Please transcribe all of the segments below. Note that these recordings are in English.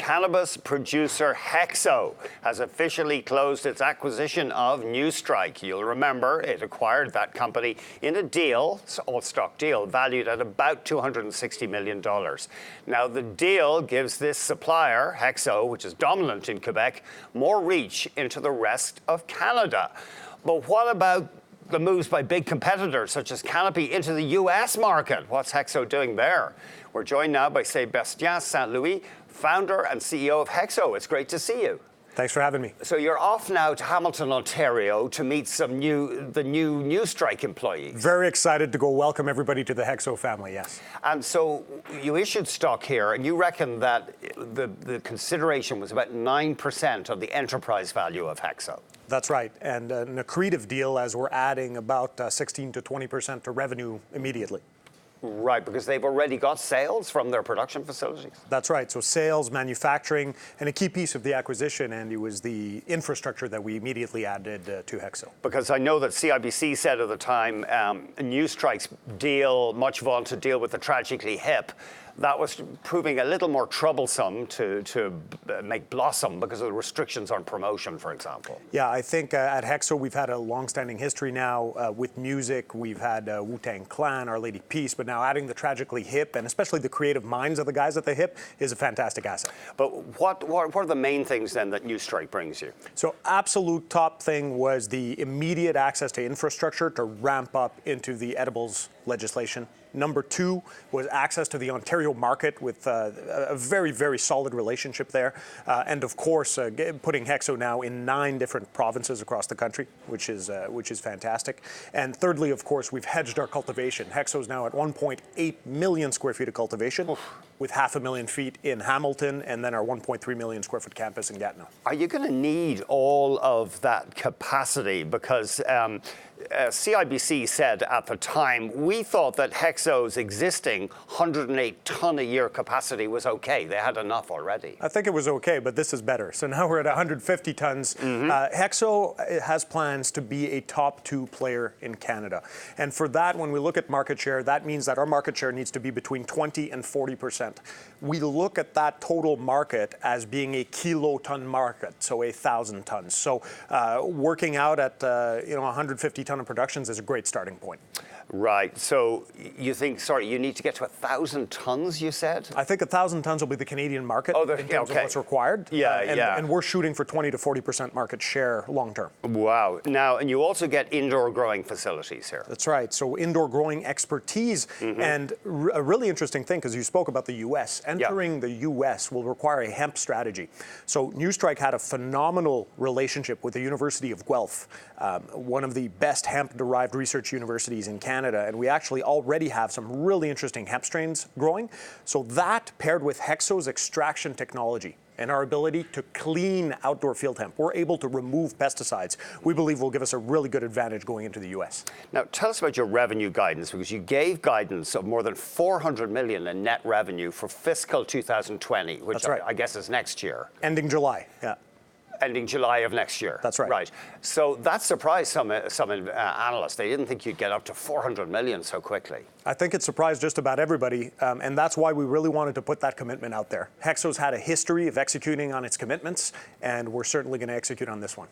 cannabis producer HEXO has officially closed its acquisition of NewStrike. You'll remember it acquired that company in a deal, all-stock deal, valued at about $260 million. Now, the deal gives this supplier, HEXO, which is dominant in Quebec, more reach into the rest of Canada. But what about the moves by big competitors such as Canopy into the US market? What's HEXO doing there? We're joined now by Sébastien St-Louis, founder and CEO of HEXO. It's great to see you. Thanks for having me. So you're off now to Hamilton, Ontario to meet the new NewStrike employees. Very excited to go welcome everybody to the HEXO family, yes. And so you issued stock here, and you reckon that the consideration was about 9% of the enterprise value of HEXO. That's right, and an accretive deal as we're adding about 16 to 20% to revenue immediately. Right, because they've already got sales from their production facilities. That's right, so sales, manufacturing, and a key piece of the acquisition, Andy, was the infrastructure that we immediately added to HEXO. Because I know that CIBC said at the time, NewStrike's deal, much vaunted deal with TheTragically Hip, that was proving a little more troublesome to make blossom because of the restrictions on promotion, for example. Yeah, I think at HEXO we've had a long-standing history now with music. We've had Wu-Tang Clan, Our Lady Peace, but now adding TheTragically Hip, and especially the creative minds of the guys at the Hip, is a fantastic asset. But what are the main things then that NewStrike brings you? So absolute top thing was the immediate access to infrastructure to ramp up into the edibles legislation. Number two was access to the Ontario market with a very, very solid relationship there. And of course, putting HEXO now in 9 different provinces across the country, which is fantastic. And thirdly, of course, we've hedged our cultivation. HEXO is now at 1.8 million square feet of cultivation, with 500,000 feet in Hamilton, and then our 1.3 million square foot campus in Gatineau. Are you going to need all of that capacity? Because CIBC said at the time, we thought that HEXO's existing 108 ton a year capacity was okay. They had enough already. I think it was okay, but this is better. So now we're at 150 tons. HEXO has plans to be a top 2 player in Canada. And for that, when we look at market share, that means that our market share needs to be between 20 and 40%. We look at that total market as being a kiloton market, so 1,000 tons. So working out at 150 ton of productions is a great starting point. Right. So you think, you need to get to 1,000 tons, you said? I think 1,000 tons will be the Canadian market in terms of what's required. And we're shooting for 20 to 40% market share long term. Wow. Now, and you also get indoor growing facilities here. That's right. So indoor growing expertise. And a really interesting thing, because you spoke about the U.S. Entering the U.S. will require a hemp strategy. So NewStrike had a phenomenal relationship with the University of Guelph, one of the best hemp-derived research universities in Canada, and we actually already have some really interesting hemp strains growing. So that paired with HEXO's extraction technology and our ability to clean outdoor field hemp, we're able to remove pesticides, we believe will give us a really good advantage going into the U.S. Now, tell us about your revenue guidance, because you gave guidance of more than $400 million in net revenue for fiscal 2020, which That's right. I guess is next year. Ending July, yeah. Ending July of next year. That's right. Right. So that surprised some analysts. They didn't think you'd get up to 400 million so quickly. I think it surprised just about everybody, and that's why we really wanted to put that commitment out there. HEXO's had a history of executing on its commitments, and we're certainly going to execute on this one.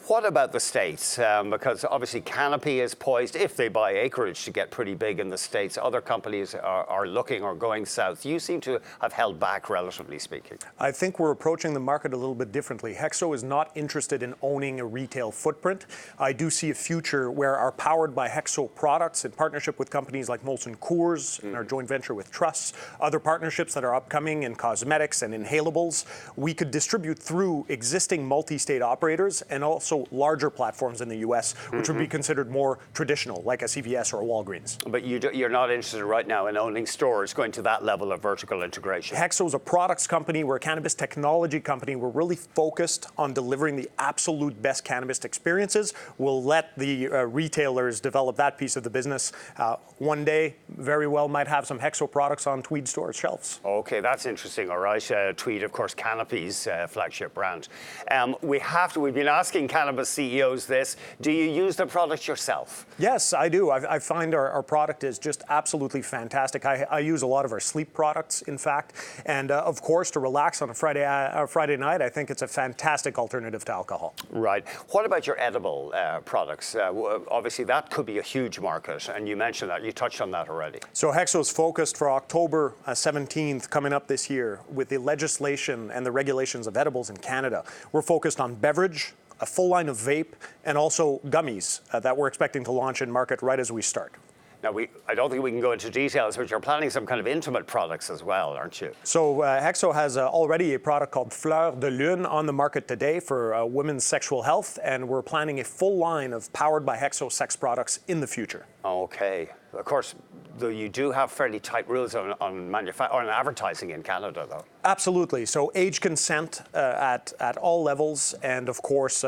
What about the States? Because obviously Canopy is poised, if they buy acreage, to get pretty big in the States. Other companies are looking or going south. You seem to have held back, relatively speaking. I think we're approaching the market a little bit differently. HEXO is not interested in owning a retail footprint. I do see a future where our Powered by HEXO products, in partnership with companies like Molson Coors and our joint venture with Truss, other partnerships that are upcoming in cosmetics and inhalables, we could distribute through existing multi-state operators and also larger platforms in the U.S., which would be considered more traditional, like a CVS or a Walgreens. But you're not interested right now in owning stores going to that level of vertical integration? HEXO's a products company. We're a cannabis technology company. We're really focused on delivering the absolute best cannabis experiences. We'll let the retailers develop that piece of the business. One day, very well might have some HEXO products on Tweed stores' shelves. Okay, that's interesting. All right. Tweed, of course, Canopy's flagship brand. We've been asking asking cannabis CEOs this. Do you use the product yourself? Yes, I do. I find our product is just absolutely fantastic. I use a lot of our sleep products, in fact. And of course, to relax on a Friday night, I think it's a fantastic alternative to alcohol. Right. What about your edible products? Obviously, that could be a huge market. And you mentioned that. You touched on that already. So HEXO is focused for October 17th, coming up this year, with the legislation and the regulations of edibles in Canada. We're focused on beverage, a full line of vape, and also gummies that we're expecting to launch in market right as we start. Now, I don't think we can go into details, but you're planning some kind of intimate products as well, aren't you? So HEXO has already a product called Fleur de Lune on the market today for women's sexual health, and we're planning a full line of powered by HEXO sex products in the future. Okay. Of course, though you do have fairly tight rules on advertising in Canada, though. Absolutely. So age consent at all levels, and of course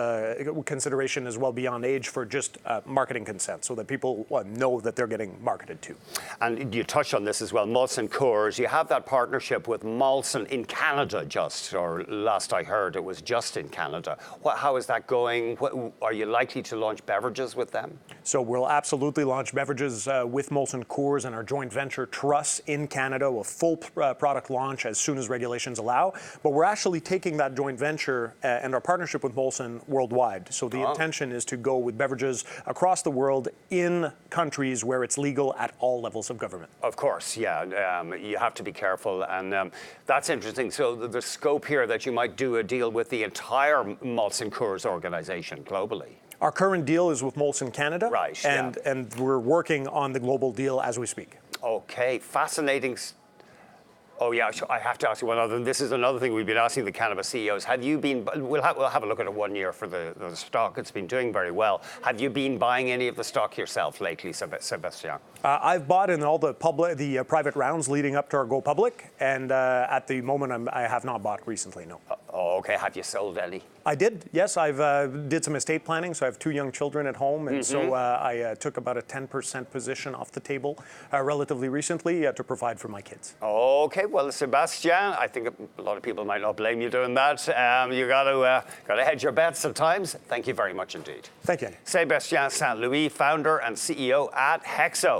consideration as well beyond age for just marketing consent, so that people know that they're getting marketed to. And you touched on this as well, Molson Coors. You have that partnership with Molson in Canada, or last I heard, it was just in Canada. How is that going? Are you likely to launch beverages with them? So we'll absolutely launch beverages with Molson Coors and our joint venture Truss in Canada, a full product launch as soon as regulations allow. But we're actually taking that joint venture and our partnership with Molson worldwide. So the intention is to go with beverages across the world in countries where it's legal at all levels of government. Of course, yeah. You have to be careful. And that's interesting. So the scope here that you might do a deal with the entire Molson Coors organization globally. Our current deal is with Molson Canada, right? And we're working on the global deal as we speak. Okay, fascinating. Oh yeah, I have to ask you one other. This is another thing we've been asking the cannabis CEOs. Have you been? We'll have a look at it 1 year for the stock. It's been doing very well. Have you been buying any of the stock yourself lately, Sébastien? I've bought in all the private rounds leading up to our go public, and at the moment I have not bought recently. No. Okay. Have you sold any? I did. Yes, I've did some estate planning. So I have 2 young children at home, and so I took about a 10% position off the table relatively recently to provide for my kids. Okay. Well, Sébastien, I think a lot of people might not blame you doing that. You got to hedge your bets at times. Thank you very much indeed. Thank you. Sébastien St-Louis, founder and CEO at HEXO.